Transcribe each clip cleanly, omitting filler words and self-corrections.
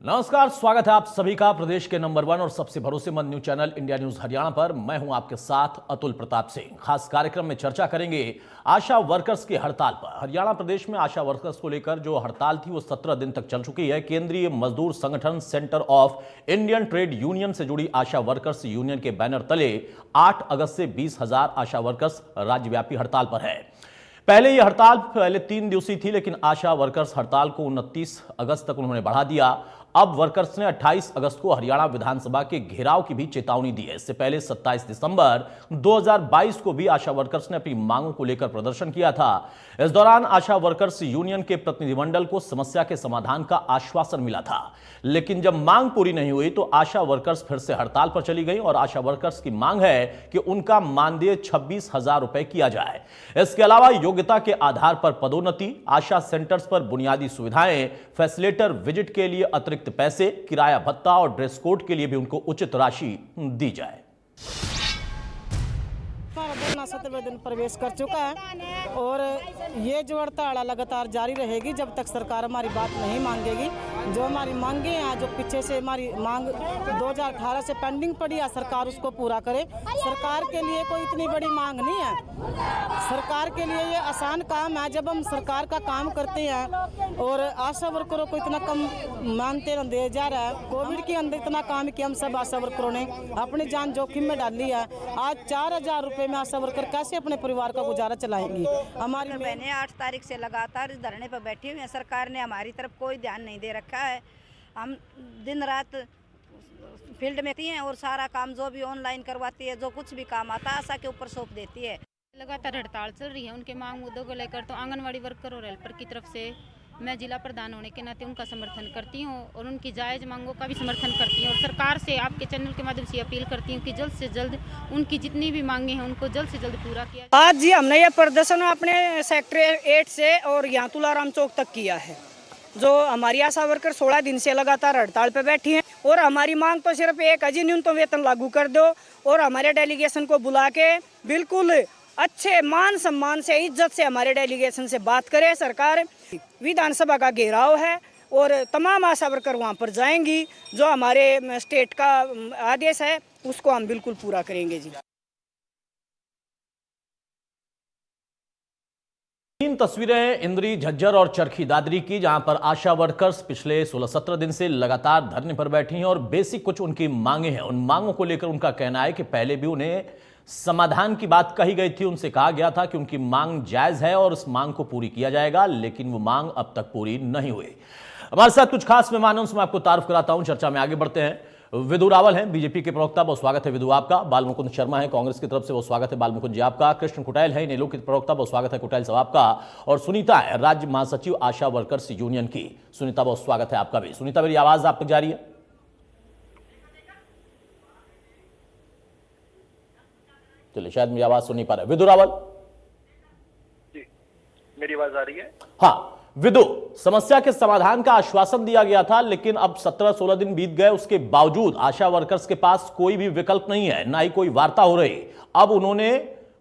नमस्कार, स्वागत है आप सभी का प्रदेश के नंबर 1 और सबसे भरोसेमंद news channel India news Haryana पर। मैं हूं आपके साथ अतुल प्रताप सिंह। खास कार्यक्रम में चर्चा करेंगे आशा वर्कर्स की हड़ताल पर। हरियाणा प्रदेश में आशा वर्कर्स को लेकर जो हड़ताल थी वो 17 दिन तक चल चुकी है। केंद्रीय मजदूर संगठन centre of Indian trade union से जुड़ी आशा वर्कर्स यूनियन के बैनर तले 8 अगस्त से 20,000 आशा वर्कर्स राज्यव्यापी हड़ताल पर है। पहले यह हड़ताल 3 दिवसीय थी, लेकिन आशा वर्कर्स हड़ताल को 29 अगस्त तक उन्होंने बढ़ा दिया। अब वर्कर्स ने 28 अगस्त को हरियाणा विधानसभा के घेराव की भी चेतावनी दी है। इससे पहले 27 दिसंबर 2022 को भी आशा वर्कर्स ने अपनी मांगों को लेकर प्रदर्शन किया था। इस दौरान आशा वर्कर्स यूनियन के प्रतिनिधिमंडल को समस्या के समाधान का आश्वासन मिला था, लेकिन जब मांग पूरी नहीं हुई तो आशा वर्कर्स फिर से हड़ताल पर चली गई और आशा वर्कर्स की मांग है कि उनका मानदेय 26,000 रुपए किया जाए। इसके अलावा योग्यता के आधार पर पदोन्नति, आशा सेंटर्स पर बुनियादी सुविधाएं, फैसिलिटेटर विजिट के लिए अतिरिक्त पैसे, किराया भत्ता और ड्रेस कोड के लिए भी उनको उचित राशि दी जाए। धरना 17वें दिन प्रवेश कर चुका है और ये जो हड़ताल लगातार जारी रहेगी जब तक सरकार हमारी बात नहीं मांगेगी। जो हमारी मांगे हैं, जो पीछे से हमारी मांग 2018 से पेंडिंग पड़ी है, सरकार उसको पूरा करे। सरकार के लिए कोई इतनी बड़ी मांग नहीं है। सरकार के लिए ये आसान काम है। जब हम सरकार का काम करते हैं और आशा वर्करों को इतना कम मानते दिया जा रहा है। कोविड के अंदर इतना काम किया हम सब आशा वर्करों ने, अपनी जान जोखिम में डाली है। आज 4,000 रुपए में आशा वर्कर कैसे अपने परिवार का गुजारा चलाएंगी? हमारी बहनें 8 तारीख से लगातार इस धरने पर बैठी हुई हैं। सरकार ने हमारी तरफ कोई ध्यान नहीं दे रखा है। हम दिन रात फील्ड में हैं और सारा काम जो भी ऑनलाइन करवाती है, जो कुछ भी काम आता है आशा के ऊपर सौंप देती है। लगातार हड़ताल चल रही है उनके मांग मुद्दों को लेकर। तो आंगनवाड़ी वर्कर और हेल्पर की तरफ से मैं जिला प्रधान होने के नाते उनका समर्थन करती हूँ और उनकी जायज़ मांगों का भी समर्थन करती हूँ और सरकार से आपके चैनल के माध्यम से अपील करती हूँ कि जल्द से जल्द उनकी जितनी भी मांगे हैं उनको जल्द से जल्द पूरा किया जाए। आज जी हमने ये प्रदर्शन अपने सेक्टर 8 से और यहाँ तुलाराम चौक तक किया है। जो हमारी आशा वर्कर 16 दिन से लगातार हड़ताल पे बैठी हैं और हमारी मांग तो सिर्फ एक है जी, न्यूनतम वेतन लागू कर दो और हमारे डेलीगेशन को बुला के बिल्कुल अच्छे मान सम्मान से, इज्जत से हमारे डेलीगेशन से बात करे। सरकार विधानसभा का घेराव है और तमाम आशा वर्कर वहाँ पर जाएंगी। जो हमारे स्टेट का आदेश है उसको हम बिल्कुल पूरा करेंगे जी। 3 तस्वीरें इंद्री, झज्जर और चरखी दादरी की, जहां पर आशा वर्कर्स पिछले 16-17 दिन से लगातार धरने पर बैठी हैं और बेसिक कुछ उनकी मांगे हैं। उन मांगों को लेकर उनका कहना है कि पहले भी उन्हें समाधान की बात कही गई थी। उनसे कहा गया था कि उनकी मांग जायज है और उस मांग को पूरी किया जाएगा, लेकिन वो मांग अब तक पूरी नहीं हुई। हमारे साथ कुछ खास मेहमान हैं, उनसे मैं आपको तारुफ कराता हूं। चर्चा में आगे बढ़ते हैं। विदु रावल हैं बीजेपी के प्रवक्ता, बहुत स्वागत है विदु आपका। बाल मुकुंद शर्मा है कांग्रेस की तरफ से, बहुत स्वागत है बाल मुकुंद जी आपका। कृष्ण कुटाइल है इनेलो के प्रवक्ता, बहुत स्वागत है कुटाइल साहब आपका। और सुनीता है राज्य महासचिव आशा वर्कर्स यूनियन की। सुनीता, बहुत स्वागत है आपका भी। सुनीता, मेरी आवाज आप तक जा रही है? चलिए, शायद मेरी आवाज सुन नहीं पा रहे। विदु रावल जी, मेरी आवाज आ रही है? हाँ विदु, समस्या के समाधान का आश्वासन दिया गया था, लेकिन अब 17-16 दिन बीत गए, उसके बावजूद आशा वर्कर्स के पास कोई भी विकल्प नहीं है, ना ही कोई वार्ता हो रही। अब उन्होंने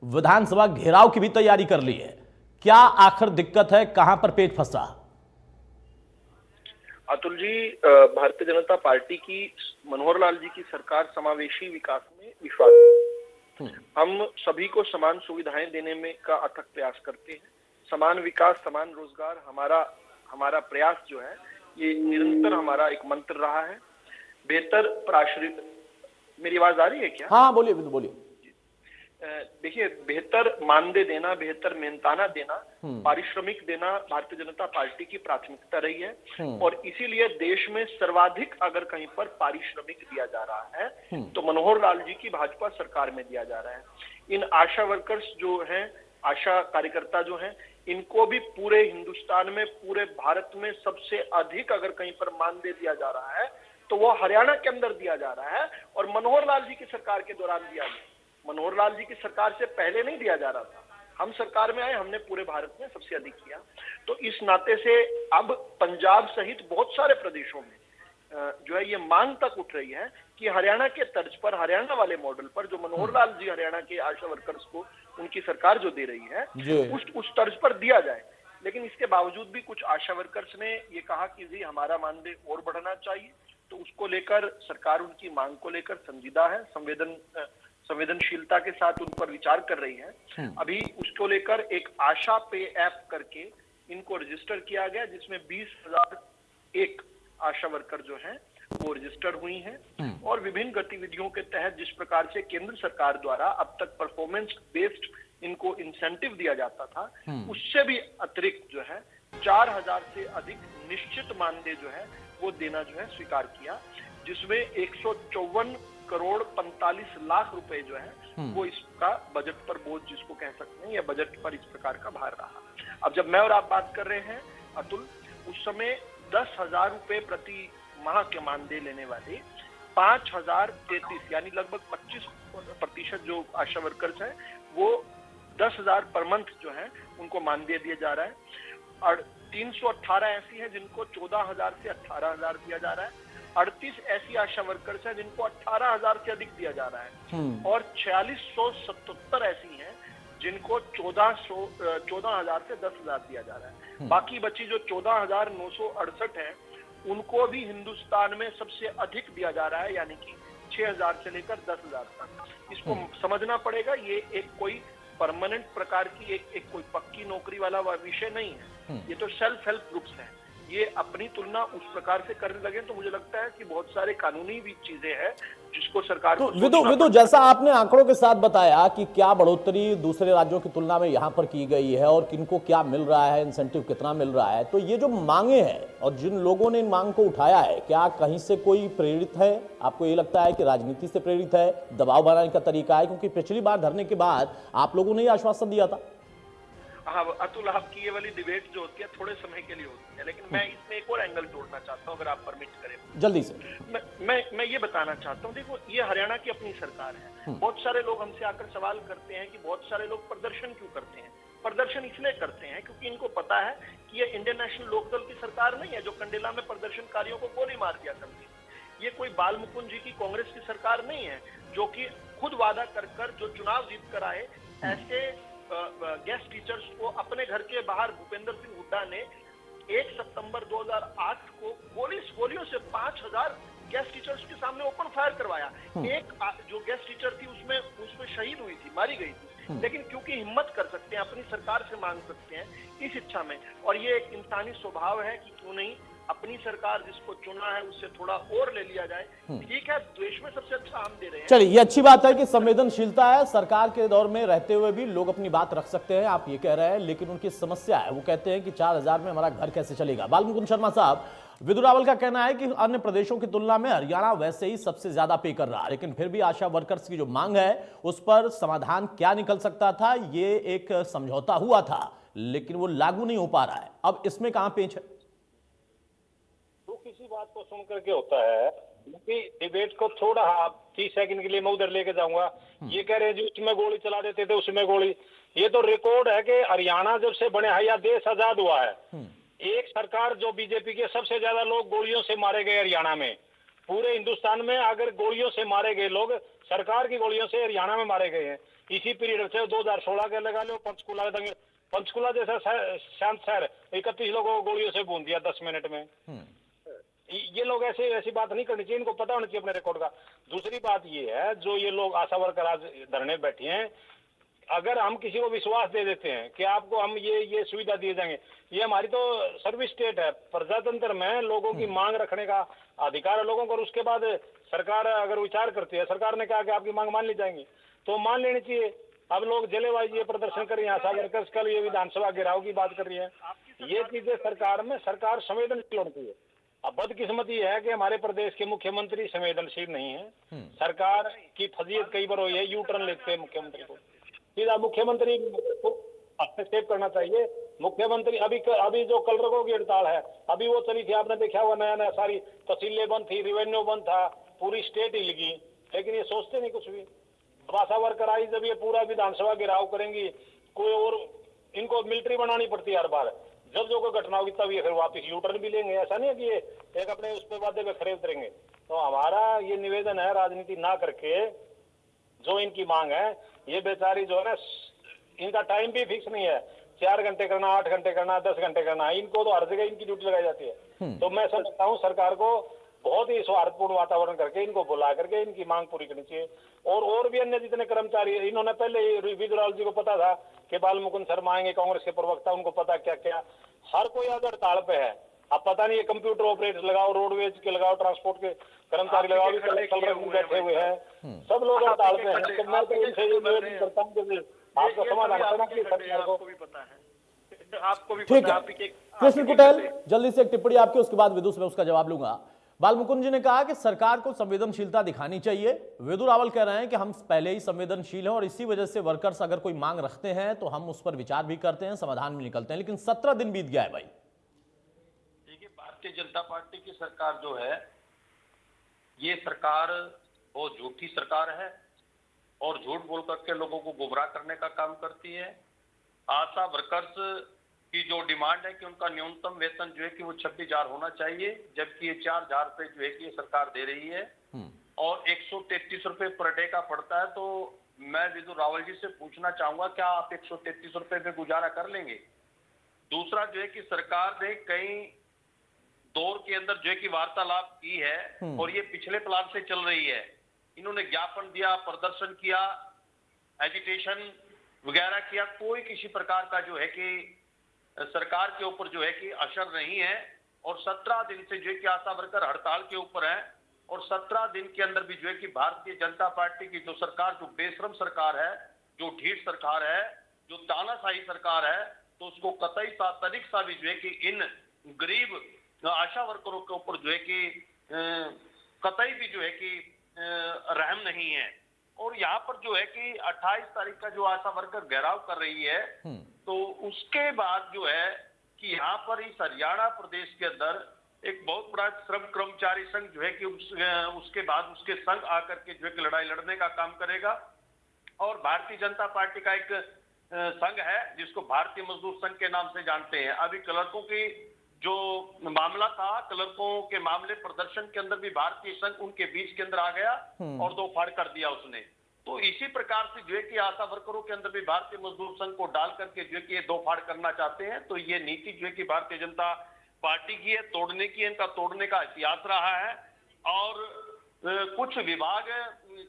विधानसभा घेराव की भी तैयारी कर ली है। क्या आखिर दिक्कत है, कहां पर पेच फंसा? अतुल जी, भारतीय जनता पार्टी की, मनोहर लाल जी की सरकार समावेशी विकास में विश्वास। हम सभी को समान सुविधाएं देने में का अथक प्रयास करते हैं। समान विकास, समान रोजगार हमारा प्रयास जो है ये निरंतर हमारा एक मंत्र रहा है। बेहतर प्राश्रित, मेरी आवाज आ रही है क्या? हाँ बोलिए विदु, बोलिए। देखिए, बेहतर मानदेय देना, बेहतर मेहनताना देना, पारिश्रमिक देना भारतीय जनता पार्टी की प्राथमिकता रही है और इसीलिए देश में सर्वाधिक अगर कहीं पर पारिश्रमिक दिया जा रहा है तो मनोहर लाल जी की भाजपा सरकार में दिया जा रहा है। इन आशा वर्कर्स जो हैं, आशा कार्यकर्ता जो हैं, इनको भी पूरे हिंदुस्तान में, पूरे भारत में सबसे अधिक अगर कहीं पर मानदेय दिया जा रहा है तो वो हरियाणा के अंदर दिया जा रहा है और मनोहर लाल जी की सरकार के दौरान दिया गया। मनोहर लाल जी की सरकार से पहले नहीं दिया जा रहा था। हम सरकार में आए, हमने पूरे भारत में सबसे अधिक किया। तो इस नाते से अब पंजाब सहित बहुत सारे प्रदेशों में जो है ये मांग तक उठ रही है कि हरियाणा के तर्ज पर, हरियाणा वाले मॉडल पर, जो मनोहर लाल जी हरियाणा के आशा वर्कर्स को उनकी सरकार जो दे रही है उस तर्ज पर दिया जाए। लेकिन इसके बावजूद भी कुछ आशा वर्कर्स ने ये कहा कि जी हमारा मानदेय और बढ़ना चाहिए, तो उसको लेकर सरकार उनकी मांग को लेकर संजीदा है, संवेदनशीलता के साथ उन पर विचार कर रही है। अभी उसको लेकर एक आशा पे ऐप करके इनको रजिस्टर किया गया, जिसमें 20,001 आशा वर्कर जो हैं वो रजिस्टर हुई हैं और विभिन्न गतिविधियों के तहत जिस प्रकार से केंद्र सरकार द्वारा अब तक परफॉर्मेंस बेस्ड इनको इंसेंटिव दिया जाता था, उससे भी अतिरिक्त जो है 4,000 से अधिक निश्चित मानदेय जो है वो देना जो है स्वीकार किया, जिसमें 154 करोड़ 45 लाख रुपए जो है वो इसका बजट पर बोझ जिसको कह सकते हैं या बजट पर इस प्रकार का भार रहा। अब जब मैं और आप बात कर रहे हैं अतुल, उस समय 10,000 रुपए प्रति माह के मानदेय लेने वाले 5,033 यानी लगभग 25% जो आशा वर्कर्स हैं वो 10,000 पर मंथ जो है उनको मानदेय दिया जा रहा है, और 318 ऐसी हैं जिनको 14,000 से 18,000 दिया जा रहा है, 38 ऐसी आशा वर्कर्स हैं जिनको 18,000 से अधिक दिया जा रहा है, और 4677 ऐसी हैं जिनको 14,000 से 10,000 दिया जा रहा है। बाकी बची जो 14,968 है उनको भी हिंदुस्तान में सबसे अधिक दिया जा रहा है, यानी कि 6,000 से लेकर 10,000 तक। इसको समझना पड़ेगा, ये एक कोई परमानेंट प्रकार की एक कोई पक्की नौकरी वाला विषय नहीं है, ये तो सेल्फ हेल्प ग्रुप्स हैं। ये अपनी तुलना उस प्रकार से करने लगे तो मुझे लगता है कि बहुत सारे कानूनी भी चीजें हैं जिसको सरकार तो विदु जैसा आपने आंकड़ों के साथ बताया कि क्या बढ़ोतरी दूसरे राज्यों की तुलना में यहां पर की गई है और किनको क्या मिल रहा है, इंसेंटिव कितना मिल रहा है, तो ये जो मांगे हैं और जिन लोगों ने इन मांग को उठाया है, क्या कहीं से कोई प्रेरित है? आपको ये लगता है कि राजनीति से प्रेरित है, दबाव बनाने का तरीका है? क्योंकि पिछली बार धरने के बाद आप लोगों ने आश्वासन दिया था। हाँ अतुल, आपकी ये वाली डिबेट जो होती है थोड़े समय के लिए होती है, लेकिन मैं इसमें एक और एंगल जोड़ना चाहता हूँ अगर आप परमिट करें जल्दी से। मैं ये बताना चाहता हूँ, देखो ये हरियाणा की अपनी सरकार है। बहुत सारे लोग हमसे आकर सवाल करते हैं कि बहुत सारे लोग प्रदर्शन क्यों करते हैं। प्रदर्शन इसलिए करते हैं क्योंकि इनको पता है कि ये इंडियन नेशनल लोकदल की सरकार नहीं है जो कंडेला में प्रदर्शनकारियों को गोली मार दिया करती है। ये कोई बाल मुकुंद जी की कांग्रेस की सरकार नहीं है जो कि खुद वादा कर जो चुनाव जीत कर आए ऐसे गेस्ट टीचर्स को अपने घर के बाहर भूपेंद्र सिंह हुड्डा ने 1 सितंबर 2008 को गोलियों से 5,000 गेस्ट टीचर्स के सामने ओपन फायर करवाया। एक जो गेस्ट टीचर थी उसमें शहीद हुई थी, मारी गई थी, लेकिन क्योंकि हिम्मत कर सकते हैं, अपनी सरकार से मांग सकते हैं इस इच्छा में, और ये एक इंसानी स्वभाव है कि क्यों नहीं अपनी सरकार जिसको चुना है उससे थोड़ा और ले लिया जाए। ठीक है, देश में सबसे अच्छा हम दे रहे हैं। चलिए, ये अच्छी बात है कि संवेदनशीलता है, सरकार के दौर में रहते हुए भी लोग अपनी बात रख सकते हैं, आप ये कह रहे हैं, लेकिन उनकी समस्या है, वो कहते हैं कि 4,000 में हमारा घर कैसे चलेगा। बाल मुकुंद शर्मा साहब, विदु रावल का कहना है कि अन्य प्रदेशों की तुलना में हरियाणा वैसे ही सबसे ज्यादा पे कर रहा है, लेकिन फिर भी आशा वर्कर्स की जो मांग है उस पर समाधान क्या निकल सकता था, ये एक समझौता हुआ था लेकिन वो लागू नहीं हो पा रहा है। अब इसमें कहां पेंच है? किसी बात को सुन करके होता है कि डिबेट को थोड़ा 30 सेकंड के लिए मैं उधर लेके जाऊंगा। ये कह रहे हैं जी उसमें गोली चला देते थे, उसमें गोली, ये तो रिकॉर्ड है कि हरियाणा जब से बने है या देश आजाद हुआ है, एक सरकार जो बीजेपी के सबसे ज्यादा लोग गोलियों से मारे गए हरियाणा में। पूरे हिंदुस्तान में अगर गोलियों से मारे गए लोग सरकार की गोलियों से हरियाणा में मारे गए हैं। इसी पीरियड से 2016 के लगा लो, पंचकुला जैसा शांत शहर 31 लोगों को गोलियों से भून दिया 10 मिनट में। ये लोग ऐसी बात नहीं करनी चाहिए, इनको पता होना चाहिए अपने रिकॉर्ड का। दूसरी बात ये है, जो ये लोग आशा वर्कर आज धरने बैठे हैं, अगर हम किसी को विश्वास दे देते हैं कि आपको हम ये सुविधा दिए जाएंगे, ये हमारी तो सर्विस स्टेट है, प्रजातंत्र में लोगों की मांग रखने का अधिकार है लोगों को। और उसके बाद सरकार अगर विचार करती है, सरकार ने कहा कि आपकी मांग मान ली जाएंगी तो मान लेनी चाहिए। अब लोग जलेबाजी प्रदर्शन कर रही है, आशा वर्कर्स कल ये विधानसभा घेराव की बात कर रही है, ये चीजें सरकार संवेदनशील होनी चाहिए। अब बदकिस्मती है कि हमारे प्रदेश के मुख्यमंत्री संवेदनशील नहीं है। सरकार की फजीयत कई बार हुई है, यू टर्न लेते हैं मुख्यमंत्री को, सीधा मुख्यमंत्री को हस्तक्षेप करना चाहिए। मुख्यमंत्री अभी जो कलरकों की हड़ताल है, अभी वो चली थी, आपने देखा हुआ, नया सारी तहसीलें बंद थी, रेवेन्यू बंद था, पूरी स्टेट हिल गई, लेकिन ये सोचते नहीं कुछ भी। आशा वर्कर आई, जब ये पूरा विधानसभा घेराव करेंगी, कोई और इनको मिलिट्री बनानी पड़ती है हर बार, जब जो कोई घटना होगी तब ये फिर वापस यूटर्न भी लेंगे। ऐसा नहीं है कि ये एक अपने उस पे वादे पे खड़े उतरेंगे। तो हमारा ये निवेदन है, राजनीति ना करके जो इनकी मांग है, ये बेचारी जो है ना, इनका टाइम भी फिक्स नहीं है, 4 घंटे करना, 8 घंटे करना, 10 घंटे करना, इनको तो हर जगह इनकी ड्यूटी लगाई जाती है। तो मैं समझता हूँ सरकार को बहुत ही सौहार्दपूर्ण वातावरण करके इनको बुला करके इनकी मांग पूरी करनी चाहिए। और भी अन्य जितने कर्मचारी, इन्होंने पहले ही विदुराल जी को पता था कि बाल मुकुंद शर्मा आएंगे, कांग्रेस के प्रवक्ता, उनको पता क्या क्या, हर कोई आज हड़ताल पे है। अब पता नहीं, ये कंप्यूटर ऑपरेटर लगाओ, रोडवेज के लगाओ, ट्रांसपोर्ट के कर्मचारी लगाओ, भी बैठे हुए हैं, सब लोग हड़ताल पे हैं। तो मैं तो इनसे ये निवेदन करता हूँ कि आपको समाधान करना चाहिए सरकार को। आपको भी ठीक पता है। है। कृष्ण कुटेल, जल्दी से एक टिप्पणी आपकी, उसके बाद विदुष में उसका जवाब लूंगा। बाल मुकुंद जी ने कहा कि सरकार को संवेदनशीलता दिखानी चाहिए। विदु रावल कह रहे हैं कि हम पहले ही संवेदनशील हैं और इसी वजह से वर्कर्स अगर कोई मांग रखते हैं तो हम उस पर विचार भी करते हैं, समाधान भी निकलते हैं। लेकिन 17 दिन बीत गया है भाई। देखिए, भारतीय जनता पार्टी की सरकार जो है, ये सरकार बहुत झूठी सरकार है और झूठ बोल करके लोगों को गुमराह करने का काम करती है। आशा वर्कर्स की जो डिमांड है कि उनका न्यूनतम वेतन जो है कि वो 26,000 होना चाहिए, जबकि ये 4,000 रुपए जो है कि ये सरकार दे रही है और 133 रुपए पर डे का पड़ता है। तो मैं विदु रावल जी से पूछना चाहूंगा, क्या आप 133 रुपए पे गुजारा कर लेंगे? दूसरा जो है कि सरकार ने कई दौर के अंदर जो है कि वार्तालाप की है और ये पिछले प्लान से चल रही है। इन्होंने ज्ञापन दिया, प्रदर्शन किया, एजिटेशन वगैरह किया, कोई किसी प्रकार का जो है कि सरकार के ऊपर जो है कि असर नहीं है। और 17 दिन से जो है कि आशा वर्कर हड़ताल के ऊपर है और 17 दिन के अंदर भी जो है कि भारतीय जनता पार्टी की जो सरकार, जो बेशरम सरकार है, जो ढीठ सरकार है, जो तानाशाही सरकार है, तो उसको कतई तनिक सा भी जो है कि इन गरीब आशा वर्करों के ऊपर जो है कि कतई भी जो है कि रहम नहीं है। और यहाँ पर जो है कि 28 तारीख का जो आशा वर्कर घेराव कर रही है, तो उसके बाद जो है कि यहाँ पर इस हरियाणा प्रदेश के अंदर एक बहुत बड़ा श्रम कर्मचारी संघ जो है कि उसके बाद उसके संघ आकर के जो है कि लड़ाई लड़ने का काम करेगा। और भारतीय जनता पार्टी का एक संघ है जिसको भारतीय मजदूर संघ के नाम से जानते हैं। अभी क्लर्कों की जो मामला था, क्लर्कों के मामले प्रदर्शन के अंदर भी भारतीय संघ उनके बीच के अंदर आ गया और दो फाड़ कर दिया उसने। तो इसी प्रकार से जो है कि आशा वर्करों के अंदर भी भारतीय मजदूर संघ को डाल करके जो है कि ये दो फाड़ करना चाहते हैं। तो ये नीति जो है कि भारतीय जनता पार्टी की है, तोड़ने की है, इनका तोड़ने का इतिहास रहा है। और कुछ विभाग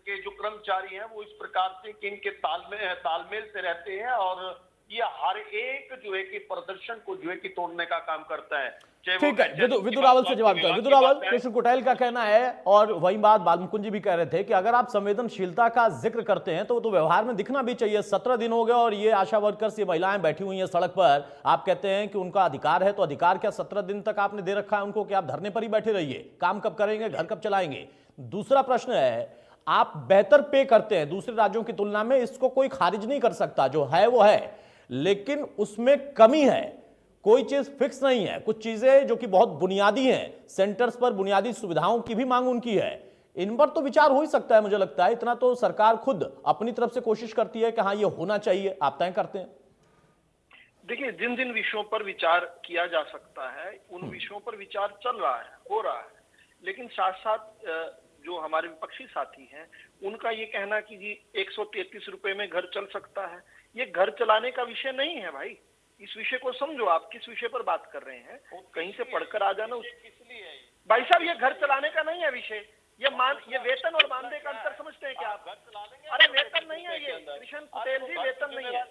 के जो कर्मचारी हैं वो इस प्रकार से कि इनके तालमेल से रहते हैं और ये हर एक जो है कि प्रदर्शन को जो है कि तोड़ने का काम करता है। ठीक है, विदु रावल से जवाब दो। विदु रावल, कृष्ण कुटेल का कहना है और वही बात बाल मुकुंद जी भी कह रहे थे कि अगर आप संवेदनशीलता का जिक्र करते हैं तो व्यवहार में दिखना भी चाहिए। 17 दिन हो गए और ये आशा वर्कर्स, ये महिलाएं बैठी हुई हैं सड़क पर। आप कहते हैं कि उनका अधिकार है, तो अधिकार क्या 17 दिन तक आपने दे रखा है उनको कि आप धरने पर ही बैठे रहिए? काम कब करेंगे, घर कब चलाएंगे? दूसरा प्रश्न है, आप बेहतर पे करते हैं दूसरे राज्यों की तुलना में, इसको कोई खारिज नहीं कर सकता, जो है वो है, लेकिन उसमें कमी है, कोई चीज फिक्स नहीं है। कुछ चीजें जो कि बहुत बुनियादी हैं, सेंटर्स पर बुनियादी सुविधाओं की भी मांग उनकी है, इन पर तो विचार हो ही सकता है। मुझे लगता है इतना तो सरकार खुद अपनी तरफ से कोशिश करती है कि हाँ ये होना चाहिए, आप तय करते हैं। देखिए, जिन जिन विषयों पर विचार किया जा सकता है उन विषयों पर विचार चल रहा है, हो रहा है। लेकिन साथ साथ जो हमारे विपक्षी साथी हैं उनका ये कहना कि जी 133 रुपए में घर चल सकता है, ये घर चलाने का विषय नहीं है भाई। इस विषय को समझो, आप किस विषय पर बात कर रहे हैं, कहीं से पढ़कर आ जाना। भाई साहब, ये घर चलाने का नहीं है विषय, ये वेतन और मानदेय का अंतर समझते हैं क्या आप? अरे वेतन नहीं है ये, कृष्ण कुटेल जी, वेतन नहीं है।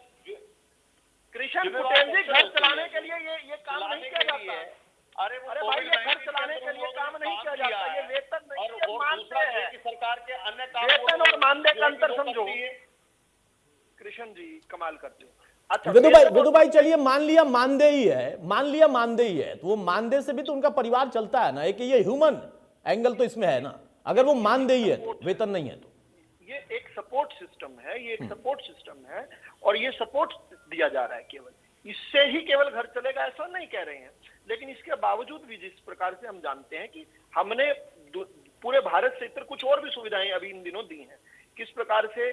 कृष्ण कुटेल जी, घर चलाने के लिए ये काम नहीं किया जाता। अरे भाई, ये घर चलाने के लिए काम नहीं किया जाता, ये वेतन नहीं है, मानदेय है। सरकार के अन्य वेतन और मानदेय का अंतर समझो। कृष्ण जी कमाल करते हो। अच्छा विदु भाई, चलिए मान लिया मानदेय ही है, तो वो मानदेय से भी तो उनका परिवार चलता है ना, एक ये ह्यूमन एंगल तो इसमें है ना। अगर वो मानदेय है तो, वेतन नहीं है तो ये एक सपोर्ट सिस्टम है, ये एक सपोर्ट सिस्टम है और ये सपोर्ट दिया जा रहा है। केवल इससे ही केवल घर चलेगा ऐसा नहीं कह रहे हैं, लेकिन इसके बावजूद भी जिस प्रकार से हम जानते हैं कि हमने पूरे भारत से इतर कुछ और भी सुविधाएं अभी इन दिनों दी हैं, किस प्रकार से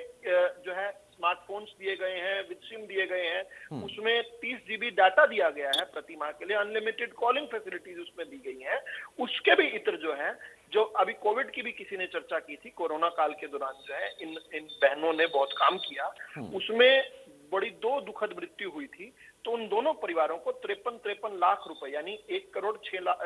जो है स्मार्टफोन्स दिए गए हैं, विद सिम दिए गए हैं, उसमें 30 GB डाटा दिया गया है प्रति माह के लिए, अनलिमिटेड कॉलिंग फैसिलिटीज उसमें दी गई हैं। उसके भी इतर जो है, जो अभी कोविड की भी किसी ने चर्चा की थी, कोरोना काल के दौरान जो है इन बहनों ने बहुत काम किया, उसमें बड़ी 2 दुखद मृत्यु हुई थी, तो उन दोनों परिवारों को 53 लाख रुपए यानी 1 करोड़ 6 लाख,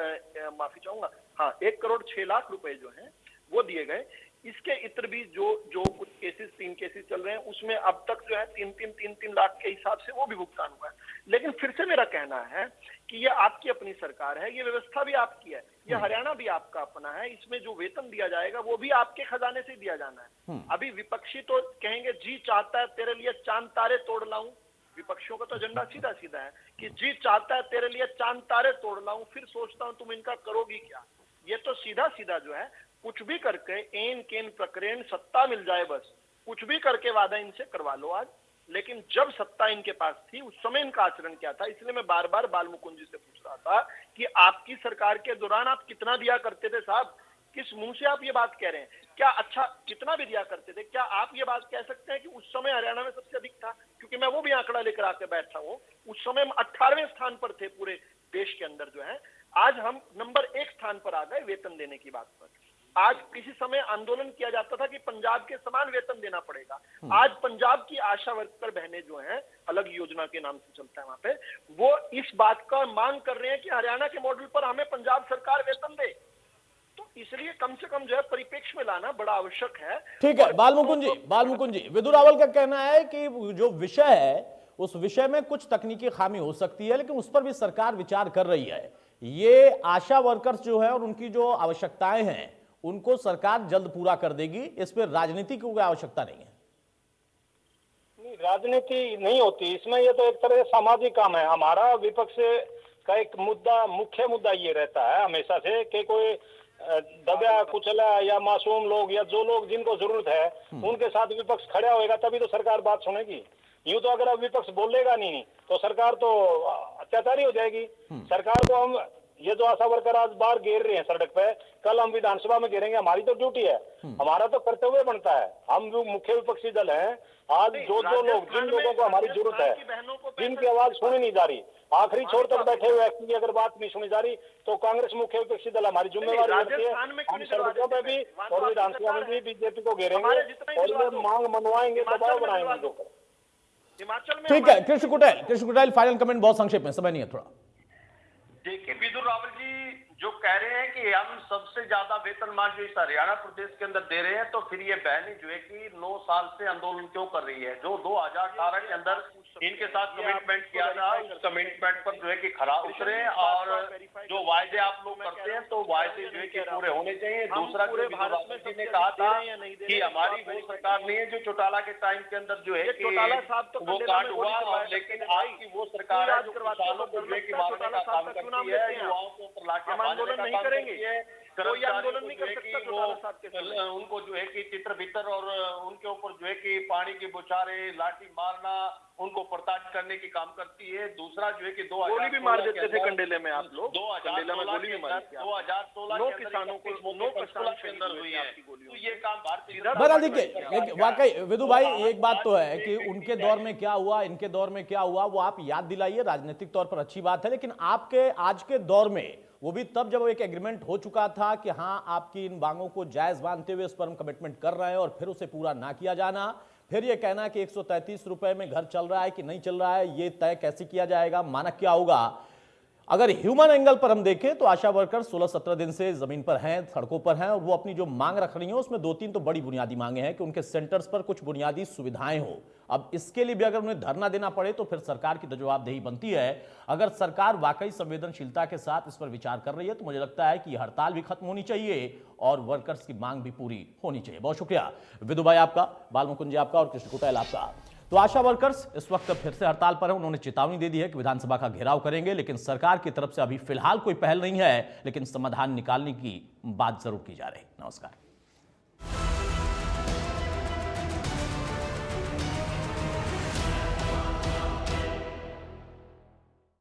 माफी चाहूंगा, हाँ 1 करोड़ 6 लाख रुपए जो हैं वो दिए गए। इसके इतर भी जो कुछ केसेस 3 केसेस चल रहे हैं उसमें अब तक जो है 3 लाख के हिसाब से वो भी भुगतान हुआ है। लेकिन फिर से मेरा कहना है कि ये आपकी अपनी सरकार है, ये व्यवस्था भी आपकी है, ये हरियाणा भी आपका अपना है, इसमें जो वेतन दिया जाएगा वो भी आपके खजाने से दिया जाना है। अभी विपक्षी तो कहेंगे जी चाहता है तेरे लिए चांद तारे तोड़ लाऊं, विपक्षियों का तो एजेंडा सीधा सीधा है कि जी चाहता है तेरे लिए चांद तारे तोड़ लाऊं, फिर सोचता हूं तुम इनका करोगी क्या। ये तो सीधा सीधा जो है कुछ भी करके एन केन प्रकरण सत्ता मिल जाए, बस कुछ भी करके वादा इनसे करवा लो आज। लेकिन जब सत्ता इनके पास थी उस समय इनका आचरण क्या था, इसलिए मैं बार बार बालमुकुंद जी से पूछ रहा था कि आपकी सरकार के दौरान आप कितना दिया करते थे साहब, किस मुंह से आप ये बात कह रहे हैं? क्या अच्छा कितना भी दिया करते थे, क्या आप ये बात कह सकते हैं कि उस समय हरियाणा में सबसे अधिक था? क्योंकि मैं वो भी आंकड़ा लेकर आके बैठा हूँ, उस समय हम 18वें स्थान पर थे पूरे देश के अंदर जो है, आज हम नंबर 1 स्थान पर आ गए वेतन देने की बात पर। आज किसी समय आंदोलन किया जाता था कि पंजाब के समान वेतन देना पड़ेगा, आज पंजाब की आशा वर्कर बहनें जो हैं, अलग योजना के नाम से चलता है वहां पे, वो इस बात का मांग कर रहे हैं कि हरियाणा के मॉडल पर हमें पंजाब सरकार वेतन दे। तो इसलिए कम से कम जो है परिप्रेक्ष्य में लाना बड़ा आवश्यक है। ठीक है बालमुकुंद जी, विदु रावल का कहना है कि जो विषय है उस विषय में कुछ तकनीकी खामी हो सकती है, लेकिन उस पर भी सरकार विचार कर रही है। ये आशा वर्कर्स जो है और उनकी जो आवश्यकताएं हैं उनको सरकार जल्द पूरा कर देगी, इस पर राजनीति की कोई आवश्यकता नहीं है। नहीं, राजनीति नहीं होती इसमें, ये तो एक तरह से सामाजिक काम है। हमारा विपक्ष का एक मुद्दा, मुख्य मुद्दा ये रहता है हमेशा से कि कोई दबा कुचला या मासूम लोग या जो लोग जिनको जरूरत है उनके साथ विपक्ष खड़ा होएगा तभी तो सरकार बात सुनेगी। यूं तो अगर अब विपक्ष बोलेगा नहीं तो सरकार तो अत्याचारी हो जाएगी। सरकार को हम ये जो आशा वर्कर आज बाहर घेर रहे हैं सड़क पे, कल हम विधानसभा में घेरेंगे, हमारी तो ड्यूटी है, हमारा तो कर्तव्य बनता है। हम जो मुख्य विपक्षी दल हैं, आज जो लोग जिन लोगों को हमारी जरूरत है, जिनकी आवाज सुनी नहीं जा रही, आखिरी छोर तक बैठे हुए व्यक्ति की अगर बात नहीं सुनी जा रही तो कांग्रेस मुख्य विपक्षी दल हमारी जिम्मेवारी होती है। हम सड़कों पे भी और विधानसभा में भी बीजेपी को घेरेंगे और ये मांग मनवाएंगे, दबाव बनाएंगे। ठीक है कृष्ण कुटेल फाइनल कमेंट बहुत संक्षेप में, समय नहीं है थोड़ा। देखिए विदु रावल जी जो कह रहे हैं कि हम सबसे ज्यादा वेतनमान जो इस हरियाणा प्रदेश के अंदर दे रहे हैं, तो फिर ये बहनें जो है कि 9 साल से आंदोलन क्यों कर रही है? जो 2018 के अंदर इनके साथ कमिटमेंट किया था उस कमिटमेंट पर जो है कि खरा उतरे और जो वायदे आप लोग करते हैं तो वायदे जो है कि पूरे होने चाहिए। दूसरा जो विदु रावल जी ने कहा था कि हमारी वो सरकार नहीं है जो चौटाला के टाइम के अंदर जो है कि वो कांड हुआ, लेकिन आज की वो सरकार है जो किसानों को जो है कि मारने का काम करती है, युवाओं को ऊपर लाके आंदोलन नहीं करेंगे, कोई आंदोलन नहीं कर सकता चौटाला साहब के साथ। उनको जो है कि चित्र भीतर और उनके ऊपर जो है कि पानी की बुछारे, लाठी मारना, उनको प्रताड़ित करने की काम करती है। दूसरा जो है कि 2000 गोली भी मार देते थे कंडेले में आप लोग, 2016 के किसानों को 9 किसानों के अंदर हुई है, तो ये काम भारतीय देखिए वाकई विदु भाई एक बात तो है कि उनके दौर में क्या हुआ, इनके दौर में क्या हुआ वो आप याद दिलाइए, राजनीतिक तौर पर अच्छी बात है, लेकिन आपके आज के दौर में वो भी तब जब एक एग्रीमेंट हो चुका था कि हाँ आपकी इन मांगों को जायज मानते हुए इस पर हम कमिटमेंट कर रहे हैं और फिर उसे पूरा ना किया जाना, फिर ये कहना कि 133 रुपए में घर चल रहा है कि नहीं चल रहा है ये तय कैसे किया जाएगा, मानक क्या होगा। अगर ह्यूमन एंगल पर हम देखें तो आशा वर्कर 16-17 दिन से जमीन पर हैं, सड़कों पर हैं और वो अपनी जो मांग रख रही हैं उसमें 2-3 तो बड़ी बुनियादी मांगे हैं कि उनके सेंटर्स पर कुछ बुनियादी सुविधाएं हो। अब इसके लिए भी अगर उन्हें धरना देना पड़े तो फिर सरकार की तो जवाबदेही बनती है। अगर सरकार वाकई संवेदनशीलता के साथ इस पर विचार कर रही है तो मुझे लगता है कि हड़ताल भी खत्म होनी चाहिए और वर्कर्स की मांग भी पूरी होनी चाहिए। बहुत शुक्रिया विदु भाई आपका, बालमुकुंद जी आपका और कृष्ण कुटेल आपका। तो आशा वर्कर्स इस वक्त फिर से हड़ताल पर है, उन्होंने चेतावनी दे दी है कि विधानसभा का घेराव करेंगे, लेकिन सरकार की तरफ से अभी फिलहाल कोई पहल नहीं है, लेकिन समाधान निकालने की बात जरूर की जा रही है। नमस्कार।